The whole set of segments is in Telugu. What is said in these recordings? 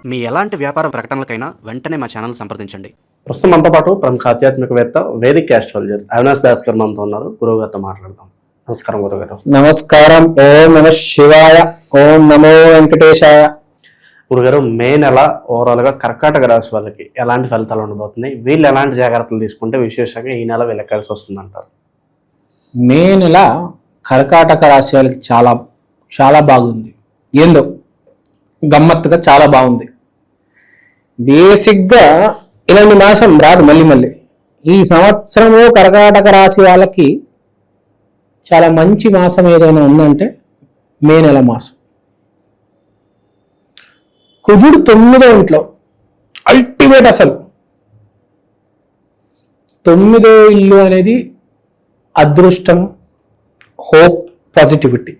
మీ ఎలాంటి వ్యాపార ప్రకటనలకైనా వెంటనే మా ఛానల్ సంప్రదించండి. ప్రస్తుతం మనతో పాటు ప్రముఖ ఆధ్యాత్మికవేత్త వేదిక్ ఆస్ట్రాలజర్ అవినాష్ దాస్ గారు మనతో ఉన్నారు. గురువుగారితో మాట్లాడదాం. నమస్కారం గురుగారు. నమస్కారం. ఓం నమ శివాయ. ఓం నమో వెంకటేశాయ. గురుగారు, మే నెల ఓవరాల్ గా కర్కాటక రాశి వాళ్ళకి ఎలాంటి ఫలితాలు ఉండబోతున్నాయి? వీళ్ళు ఎలాంటి జాగ్రత్తలు తీసుకుంటే విశేషంగా ఈ నెల వీళ్ళకి కలిసి వస్తుంది అంటారు? మే నెల కర్కాటక రాశి వాళ్ళకి చాలా చాలా బాగుంది. ఏందో గమ్మత్తుగా చాలా బాగుంది. బేసిక్గా ఇలాంటి మాసం రాదు మళ్ళీ. ఈ సంవత్సరము కర్కాటక రాశి వాళ్ళకి చాలా మంచి మాసం ఏదైనా ఉందంటే మే నెల మాసం. కుజుడు 9వ ఇంట్లో అల్టిమేట్. అసలు 9వ ఇల్లు అనేది అదృష్టం, హోప్, పాజిటివిటీ.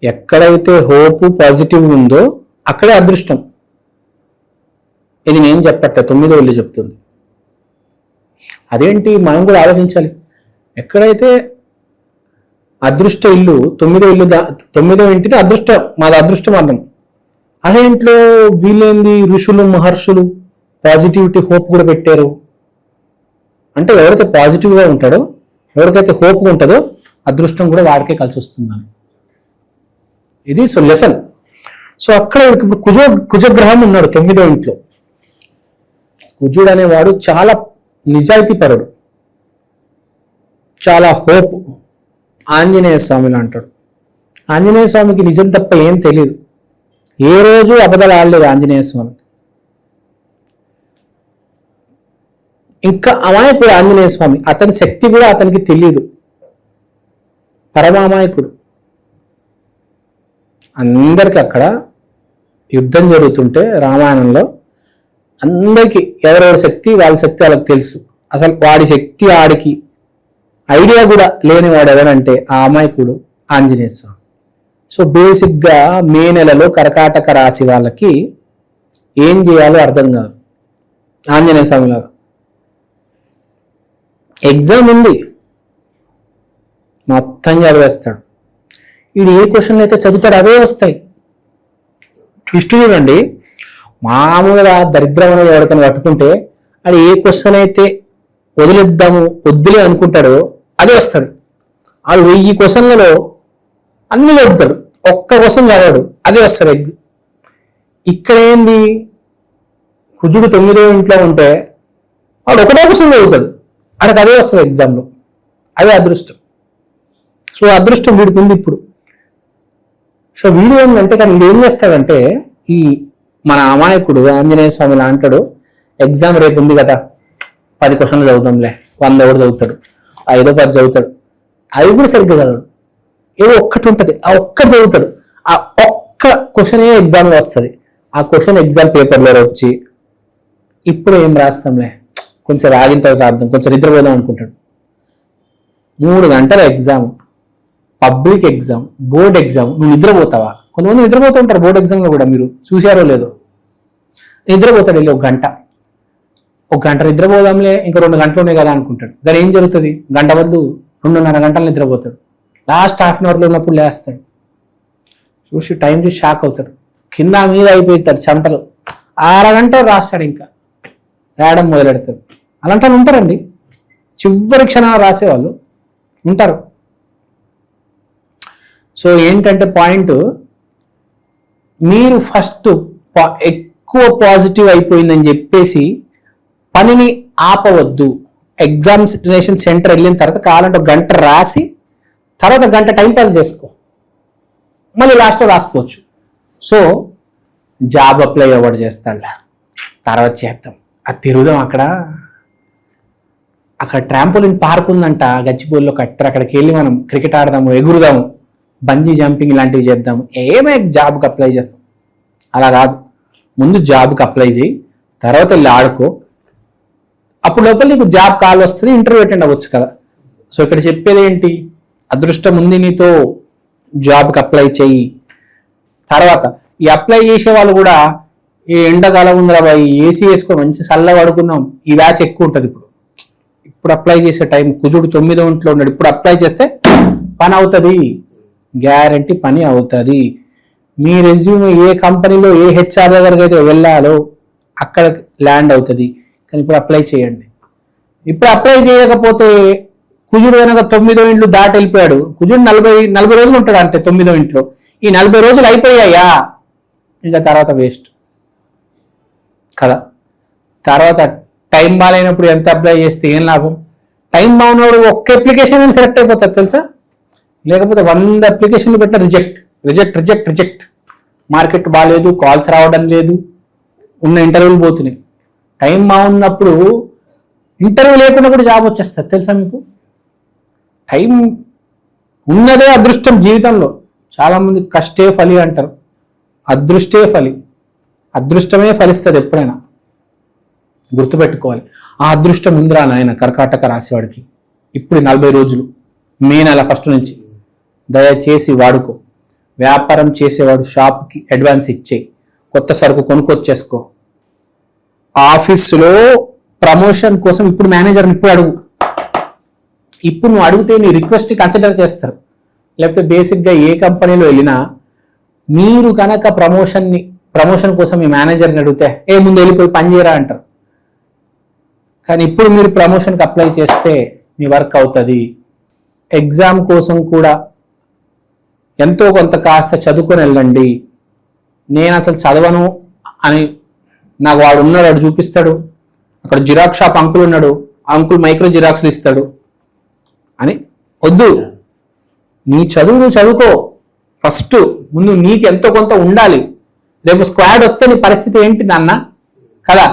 ఎక్కడైతే హోప్ పాజిటివ్ ఉందో అక్కడే అదృష్టం. ఇది నేను చెప్పట్లే, 9వ ఇల్లు చెప్తుంది. అదేంటి మనం కూడా ఆలోచించాలి. ఎక్కడైతే అదృష్ట ఇల్లు 9వ ఇల్లు, 9వ ఇంటిని అదృష్టం, మాది అదృష్టం అన్నాం. అదే ఇంట్లో వీళ్ళేంది ఋషులు మహర్షులు పాజిటివిటీ హోప్ కూడా పెట్టారు. అంటే ఎవరైతే పాజిటివ్గా ఉంటాడో, ఎవరికైతే హోప్గా ఉంటుందో అదృష్టం కూడా వాడికే కలిసి వస్తుందని. ఇది లెసన్. సో అక్కడ ఇప్పుడు కుజగ్రహం ఉన్నాడు 9వ ఇంట్లో. కుజుడు అనేవాడు చాలా నిజాయితీపరుడు, చాలా హోప్. ఆంజనేయ స్వామిలో అంటాడు. ఆంజనేయ స్వామికి నిజం తప్ప ఏం తెలియదు. ఏ రోజు అబద్ధాలు ఆడలేదు ఆంజనేయ స్వామి. ఇంకా అమాయకుడు ఆంజనేయ స్వామి. అతని శక్తి కూడా అతనికి తెలియదు. పరమామాయకుడు. అందరికి అక్కడ యుద్ధం జరుగుతుంటే రామాయణంలో అందరికీ ఎవరెవరి శక్తి వాళ్ళ శక్తి వాళ్ళకి తెలుసు. అసలు వాడి శక్తి ఆడికి ఐడియా కూడా లేనివాడు ఎవరంటే ఆ అమాయకుడు ఆంజనేయ స్వామి. సో బేసిక్గా మే నెలలో కర్కాటక రాశి వాళ్ళకి ఏం చేయాలో అర్థం కాదు. ఆంజనేయ స్వామి లాగా ఎగ్జామ్ ఉంది, మొత్తం చదివేస్తాడు. వీడు ఏ క్వశ్చన్లు అయితే చదువుతాడు అవే వస్తాయి. ట్విస్ట్ చూడండి. మామూలుగా దరిద్రమైన ఎవరికైనా పట్టుకుంటే అది ఏ క్వశ్చన్ అయితే వదిలే అనుకుంటాడో అదే వస్తాడు. వాడు 1000 క్వశ్చన్లలో అన్ని చదువుతాడు, ఒక్క క్వశ్చన్ చదవడు, అదే వస్తాడు ఎగ్జామ్. ఇక్కడ ఏంది, కుజుడు 9వ ఇంట్లో ఉంటే వాడు ఒకటే క్వశ్చన్ చదువుతాడు, వాడికి అదే వస్తుంది ఎగ్జామ్లో. అదే అదృష్టం. సో అదృష్టం వీడికి ఉంది ఇప్పుడు. సో వీడు ఏంటంటే కానీ వీడు ఏం చేస్తాడంటే, ఈ మన అమాయకుడు ఆంజనేయ స్వామి అంటాడు, ఎగ్జామ్ రేపు ఉంది కదా 10 క్వశ్చన్లు చదువుతాంలే, 100 కూడా చదువుతాడు, 5-10 చదువుతాడు. అవి కూడా సరిగ్గా చదవడు. ఏదో ఒక్కటి ఉంటుంది, ఆ ఒక్కటి చదువుతాడు. ఆ ఒక్క క్వశ్చనే ఎగ్జామ్లో వస్తుంది. ఆ క్వశ్చన్ ఎగ్జామ్ పేపర్లో వచ్చి ఇప్పుడు ఏం రాస్తాంలే, కొంచెం ఆగిన తర్వాత అర్థం, కొంచెం నిద్రపోదాం అనుకుంటాడు. 3 గంటల exam, public exam, board exam. నువ్వు నిద్రపోతావా? కొంతమంది నిద్రపోతూ ఉంటారు బోర్డ్ ఎగ్జామ్లో కూడా, మీరు చూసారో లేదో. నిద్రపోతాడు వెళ్ళి 1 గంట నిద్రపోదాంలే, ఇంకా 2 గంటలు ఉన్నాయి కదా అనుకుంటాడు. కానీ ఏం జరుగుతుంది, గంట బదులు 2.5 గంటలు నిద్రపోతాడు. లాస్ట్ హాఫ్ అన్ అవర్లో ఉన్నప్పుడు లేస్తాడు. చూసి టైం చూసి షాక్ అవుతాడు. కింద మీద అయిపోతాడు చెమటలు. 6 గంటలు రాస్తాడు, ఇంకా రాయడం మొదలెడతాడు. అలాంటి వాళ్ళు ఉంటారండి, చివరి క్షణాలు రాసేవాళ్ళు ఉంటారు. సో ఏంటంటే పాయింట్, మీరు ఫస్ట్ ఎక్కువ పాజిటివ్ అయిపోయిందని చెప్పేసి పనిని ఆపవద్దు. ఎగ్జామినేషన్ సెంటర్ వెళ్ళిన తర్వాత కావాలంటే 1 గంట రాసి తర్వాత 1 గంట టైంపాస్ చేసుకో, మళ్ళీ లాస్ట్లో రాసుకోవచ్చు. సో జాబ్ అప్లై ఎవరు చేస్తాడు, తర్వాత చేద్దాం, అది తిరుగుదాం. అక్కడ ట్రాంపోలిన్ పార్క్ ఉందంట గచ్చిబౌలిలో కట్టారు, అక్కడికి వెళ్ళి మనం క్రికెట్ ఆడదాము, ఎగురుదాము, బంజీ జంపింగ్ ఇలాంటివి చేద్దాము. ఏమే జాబ్కి అప్లై చేస్తాం. అలా కాదు, ముందు జాబ్కి అప్లై చేయి, తర్వాత వెళ్ళి ఆడుకో. అప్పుడు లోపల నీకు జాబ్ కాల్ వస్తుంది, ఇంటర్వ్యూ అటెండ్ అవ్వచ్చు కదా. సో ఇక్కడ చెప్పేది ఏంటి, అదృష్టం ఉంది నీతో, జాబ్కి అప్లై చేయి. తర్వాత ఈ అప్లై చేసే వాళ్ళు కూడా ఈ ఎండాకాలం ఉందిరా బాయ్, ఏసీ వేసుకొని మంచి చల్లగా పడుకున్నాం, ఈ బ్యాచ్ ఎక్కువ ఉంటుంది. ఇప్పుడు అప్లై చేసే టైం, కుజుడు 9వ ఇంట్లో ఉన్నాడు, ఇప్పుడు అప్లై చేస్తే పని అవుతుంది, గ్యారంటీ పని అవుతుంది. మీ రెజ్యూమ్ ఏ కంపెనీలో ఏ హెచ్ఆర్ దగ్గరికి అయితే వెళ్ళాలో అక్కడ ల్యాండ్ అవుతుంది. కానీ ఇప్పుడు అప్లై చేయండి. ఇప్పుడు అప్లై చేయకపోతే కుజుడు కనుక 9వ ఇంట్లో దాటి వెళ్ళిపోయాడు. కుజుడు 40 రోజులు ఉంటాడు అంటే 9వ ఇంట్లో. ఈ 40 రోజులు అయిపోయాయా ఇంకా తర్వాత వేస్ట్ కదా. తర్వాత టైం బాగాలేనప్పుడు ఎంత అప్లై చేస్తే ఏం లాభం? టైం బాగున్నప్పుడు ఒక్క అప్లికేషన్ సెలెక్ట్ అయిపోతుంది తెలుసా. లేకపోతే 100 అప్లికేషన్లు పెట్టిన reject reject reject reject. Market బాగాలేదు, కాల్స్ రావడం లేదు, ఉన్న ఇంటర్వ్యూలు పోతున్నాయి. టైం బాగున్నప్పుడు ఇంటర్వ్యూ లేకుండా కూడా జాబ్ వచ్చేస్తుంది తెలుసా మీకు. టైం ఉన్నదే అదృష్టం జీవితంలో. చాలామంది కష్టే ఫలి అంటారు, అదృష్టే ఫలి. అదృష్టమే ఫలిస్తుంది ఎప్పుడైనా, గుర్తుపెట్టుకోవాలి. ఆ అదృష్టం ఉందిరా నాయన కర్కాటక రాశివాడికి. ఇప్పుడు 40 రోజులు మే నెల 1 నుంచి దయచేసి వాడుకో. వ్యాపారం చేసేవాడు షాప్కి అడ్వాన్స్ ఇచ్చేయి, కొత్త సరుకు కొనుక్కొచ్చేసుకో. ఆఫీసులో ప్రమోషన్ కోసం ఇప్పుడు మేనేజర్ని ఇప్పుడు అడుగు. ఇప్పుడు నువ్వు అడిగితే నీ రిక్వెస్ట్ కన్సిడర్ చేస్తారు. లేకపోతే బేసిక్గా ఏ కంపెనీలో వెళ్ళినా మీరు కనుక ప్రమోషన్ కోసం మీ మేనేజర్ని అడిగితే ముందు వెళ్ళిపోయి పని చేయరా అంటారు. కానీ ఇప్పుడు మీరు ప్రమోషన్కి అప్లై చేస్తే మీ వర్క్ అవుతుంది. ఎగ్జామ్ కోసం కూడా ఎంతో కొంత కాస్త చదువుకొని వెళ్ళండి. నేను అసలు చదవను అని నాకు వాడు ఉన్నాడు, వాడు చూపిస్తాడు, అక్కడ జిరాక్స్ షాప్ అంకుల్ ఉన్నాడు, అంకుల్ మైక్రో జిరాక్స్లు ఇస్తాడు అని వద్దు. నీ చదువు నువ్వు చదువుకో. ఫస్ట్ ముందు నీకు ఎంతో కొంత ఉండాలి. రేపు స్క్వాడ్ వస్తే నీ పరిస్థితి ఏంటి నాన్న కదా.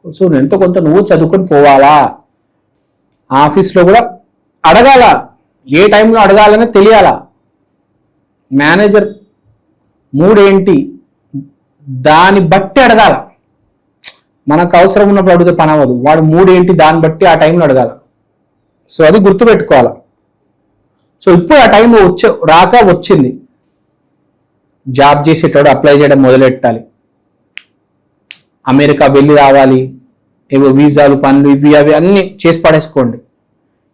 సో నువ్వు ఎంతో కొంత నువ్వు చదువుకొని పోవాలా. ఆఫీస్లో కూడా అడగాల, ఏ టైంలో అడగాలని తెలియాలా. మేనేజర్ మూడ్ ఏంటి దాన్ని బట్టి అడగాల. మనకు అవసరం ఉన్నప్పుడు అడిగితే పని అవ్వదు. వాడు మూడ్ ఏంటి దాన్ని బట్టి ఆ టైంలో అడగాల. సో అది గుర్తుపెట్టుకోవాలి. సో ఇప్పుడు ఆ టైం వచ్చింది. జాబ్ చేసేటోడు అప్లై చేయడం మొదలెట్టాలి. అమెరికా వెళ్ళి రావాలి, ఏవో వీసాలు పనులు ఇవి అవి అన్ని చేసి పడేసుకోండి.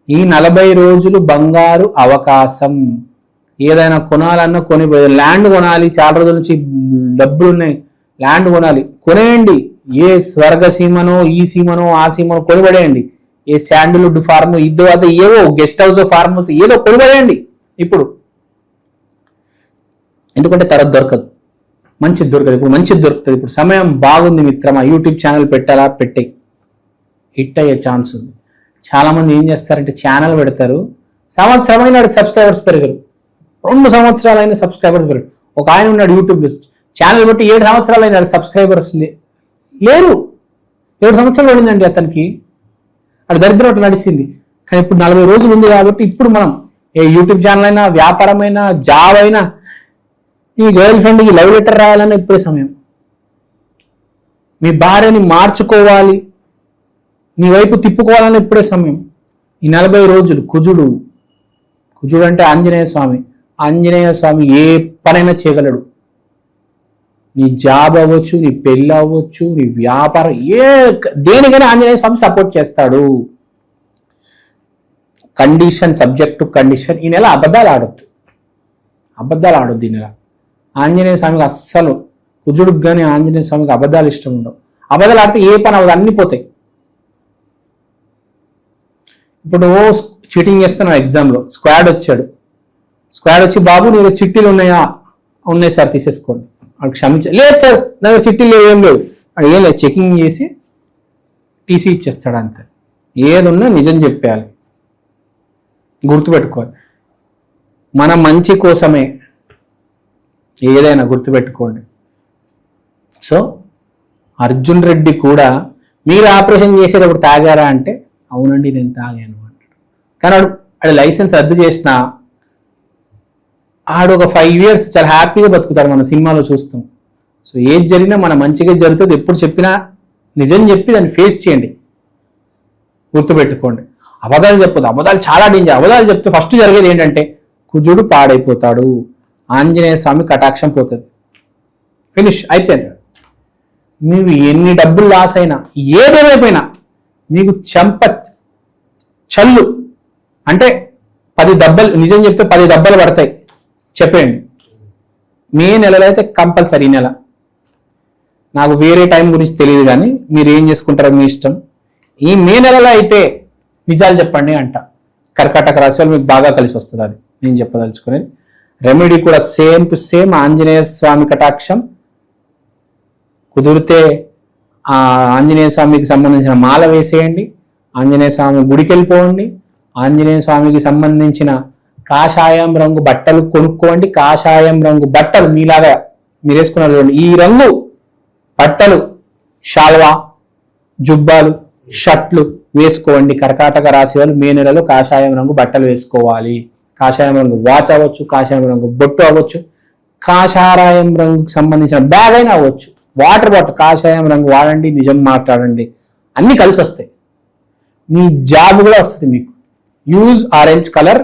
ఈ 40 రోజులు బంగారు అవకాశం. ఏదైనా కొనాలన్నా ల్యాండ్ కొనాలి. చాలా రోజుల నుంచి డబ్బులు ఉన్నాయి, ల్యాండ్ కొనాలి, కొనేయండి. ఏ స్వర్గ సీమనో ఈ సీమనో ఆ సీమనో కొనిపడేయండి. ఏ శాండిల్వుడ్ ఫార్మ్ ఇదో అదో ఏవో గెస్ట్ హౌస్ ఫార్మ్ హౌస్ ఏదో కొనిపడేయండి ఇప్పుడు. ఎందుకంటే తర్వాత దొరకదు, మంచిది దొరకదు. ఇప్పుడు మంచిది దొరుకుతుంది. ఇప్పుడు సమయం బాగుంది మిత్రమా. యూట్యూబ్ ఛానల్ పెట్టాలా, పెట్టే హిట్ అయ్యే ఛాన్స్ ఉంది. చాలా మంది ఏం చేస్తారంటే ఛానల్ పెడతారు, సంవత్సరమైన వాడికి సబ్స్క్రైబర్స్ పెరగరు, 2 సంవత్సరాలైన సబ్స్క్రైబర్స్ పెరగరు. ఒక ఆయన ఉన్నాడు యూట్యూబ్ ఛానల్ పెట్టి 7 సంవత్సరాలైన వాడికి సబ్స్క్రైబర్స్ లేరు. 7 సంవత్సరాలు పడిందండి అతనికి. అది దరిద్రం నడిచింది. కానీ ఇప్పుడు 40 రోజులు ఉంది కాబట్టి ఇప్పుడు మనం ఏ యూట్యూబ్ ఛానల్ అయినా, వ్యాపారమైనా, జాబ్ అయినా, నీ గర్ల్ ఫ్రెండ్కి లవ్ లెటర్ రాయాలన్నా ఇప్పుడే సమయం. మీ భార్యని మార్చుకోవాలి, నీ వైపు తిప్పుకోవాలని ఇప్పుడే సమయం. ఈ 40 రోజులు కుజుడు అంటే ఆంజనేయ స్వామి. ఆంజనేయ స్వామి ఏ పనైనా చేయగలడు. నీ జాబ్ అవ్వచ్చు, నీ పెళ్ళి అవ్వచ్చు, నీ వ్యాపారం దేనికైనా ఆంజనేయ స్వామి సపోర్ట్ చేస్తాడు. Condition, subject to condition. ఈ నెల అబద్ధాలు ఆడొద్దు ఈ నెల. ఆంజనేయ స్వామికి అస్సలు, కుజుడికి కానీ ఆంజనేయ స్వామికి అబద్ధాలు ఇష్టం ఉండవు. అబద్ధాలు ఆడితే ఏ పని అవ్వదు, అన్ని పోతాయి. ఇప్పుడు చీటింగ్ చేస్తున్నావు ఎగ్జామ్లో, స్క్వాడ్ వచ్చి బాబు నీకు చిట్టీలు ఉన్నాయా? ఉన్నాయి సార్ తీసేసుకోండి. వాడికి లేదు సార్ నా దగ్గర చిట్టీలు ఏం లేవు. వాడు ఏం లేదు, చెకింగ్ చేసి టీసీ ఇచ్చేస్తాడు అంతే. ఏదున్నా నిజం చెప్పేయాలి, గుర్తుపెట్టుకోవాలి. మన మంచి కోసమే ఏదైనా గుర్తుపెట్టుకోండి. సో అర్జున్ రెడ్డి కూడా మీరు ఆపరేషన్ చేసేటప్పుడు తాగారా అంటే అవునండి నేను తాగాను అంటాడు. కానీ ఆడు లైసెన్స్ రద్దు చేసిన ఆడు ఒక 5 years చాలా హ్యాపీగా బతుకుతాడు, మన సినిమాలో చూస్తాం. సో ఏది జరిగినా మన మంచిగా జరుగుతుంది. ఎప్పుడు చెప్పినా నిజం చెప్పి దాన్ని ఫేస్ చేయండి, గుర్తుపెట్టుకోండి. అబద్ధాలు చెప్పొద్దు, అబద్ధాలు చాలా డేంజర్. అబద్ధాలు చెప్తే ఫస్ట్ జరిగేది ఏంటంటే కుజుడు పాడైపోతాడు, ఆంజనేయ స్వామి కటాక్షం పోతుంది, ఫినిష్ అయిపోయింది. మీరు ఎన్ని డబ్బులు లాస్ అయినా ఏదేమైపోయినా మీకు చల్లు అంటే 10 దెబ్బలు, నిజం చెప్తే 10 దెబ్బలు పడతాయి చెప్పేయండి. మే నెలలో అయితే కంపల్సరీ నెల. నాకు వేరే టైం గురించి తెలియదు కానీ మీరు ఏం చేసుకుంటారో మీ ఇష్టం. ఈ మే నెలలో అయితే నిజాలు చెప్పండి అంట. కర్కాటక రాశి వాళ్ళు మీకు బాగా కలిసి వస్తుంది, అది నేను చెప్పదలుచుకునేది. రెమెడీ కూడా సేమ్ టు సేమ్ ఆంజనేయ స్వామి కటాక్షం. కుదిరితే ఆ ఆంజనేయ స్వామికి సంబంధించిన మాల వేసేయండి, ఆంజనేయ స్వామి గుడికి వెళ్ళిపోండి, ఆంజనేయ స్వామికి సంబంధించిన కాషాయం రంగు బట్టలు కొనుక్కోండి. కాషాయం రంగు బట్టలు మీలాగా మీరు వేసుకున్నారు చూడండి, ఈ రంగు బట్టలు, షాల్వా, జుబ్బాలు, షర్ట్లు వేసుకోండి. కర్కాటక రాశి వాళ్ళు మే నెలలో కాషాయం రంగు బట్టలు వేసుకోవాలి. కాషాయం రంగు వాచ్ అవ్వచ్చు, కాషాయం రంగు బొట్టు అవ్వచ్చు, కాషాయం రంగుకి సంబంధించిన బ్యాగ్ అయినా అవ్వచ్చు, వాటర్ బాటిల్ కాషాయం రంగు వాడండి. నిజం మాట్లాడండి, అన్ని కలిసి వస్తాయి. మీ జాబ్ కూడా వస్తుంది మీకు. Use orange colour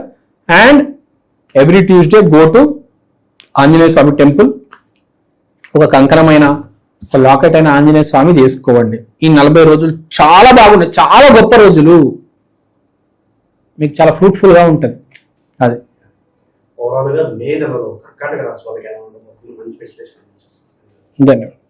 and every Tuesday go to Anjaneya Swamy temple. ఒక కంకణమైన, ఒక లాకెట్ అయిన ఆంజనేయ స్వామి చేసుకోండి. ఈ 40 రోజులు చాలా బాగున్నాయి, చాలా గొప్ప రోజులు, మీకు చాలా ఫ్రూట్ఫుల్ గా ఉంటుంది. అది ఓవరాల్ గా మే నెలలో కర్కాటక రాశి వాళ్ళకి ఎలా ఉండబోతుంది మంచి విశ్లేషణ. ధన్యవాదాలు.